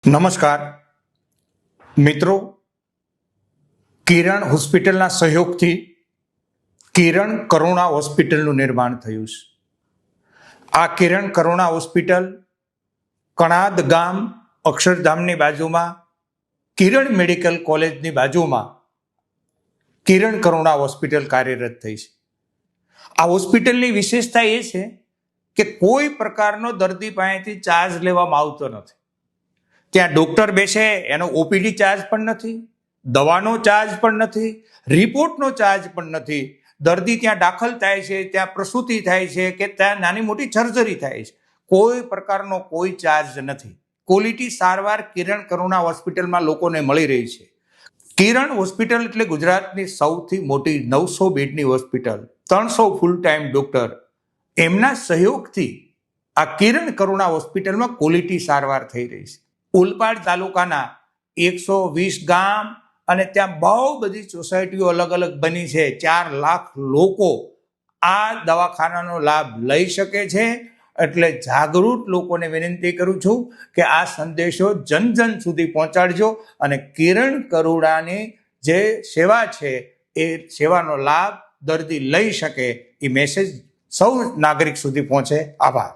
નમસ્કાર મિત્રો, કિરણ હોસ્પિટલના સહયોગથી કિરણ કરુણા હોસ્પિટલનું નિર્માણ થયું છે. આ કિરણ કરુણા હોસ્પિટલ કણાદ ગામ અક્ષરધામની બાજુમાં કિરણ મેડિકલ કોલેજની બાજુમાં કિરણ કરુણા હોસ્પિટલ કાર્યરત થઈ છે. આ હોસ્પિટલની વિશેષતા એ છે કે કોઈ પ્રકારનો દર્દી પાસેથી ચાર્જ લેવામાં આવતો નથી. ત્યાં ડૉક્ટર બેસે એનો ઓપીડી ચાર્જ પણ નથી, દવાનો ચાર્જ પણ નથી, રિપોર્ટનો ચાર્જ પણ નથી. દર્દી ત્યાં દાખલ થાય છે, ત્યાં પ્રસૂતિ થાય છે કે ત્યાં નાની મોટી સર્જરી થાય છે, કોઈ પ્રકારનો કોઈ ચાર્જ નથી. ક્વોલિટી સારવાર કિરણ કરુણા હોસ્પિટલમાં લોકોને મળી રહી છે. કિરણ હોસ્પિટલ એટલે ગુજરાતની સૌથી મોટી 900 બેડની હોસ્પિટલ, 300 ફૂલ ટાઈમ ડૉક્ટર, એમના સહયોગથી આ કિરણ કરુણા હોસ્પિટલમાં ક્વોલિટી સારવાર થઈ રહી છે. ઓલપાડ તાલુકાના 120 ગામ અને ત્યાં બહુ બધી સોસાયટીઓ અલગ અલગ બની છે. 4 લાખ લોકો આ દવાખાનાનો લાભ લઈ શકે છે. એટલે જાગૃત લોકોને વિનંતી કરું છું કે આ સંદેશો જન જન સુધી પહોંચાડજો અને કિરણ કરુણાની જે સેવા છે એ સેવાનો લાભ દર્દી લઈ શકે એ મેસેજ સૌ નાગરિક સુધી પહોંચે. આભાર.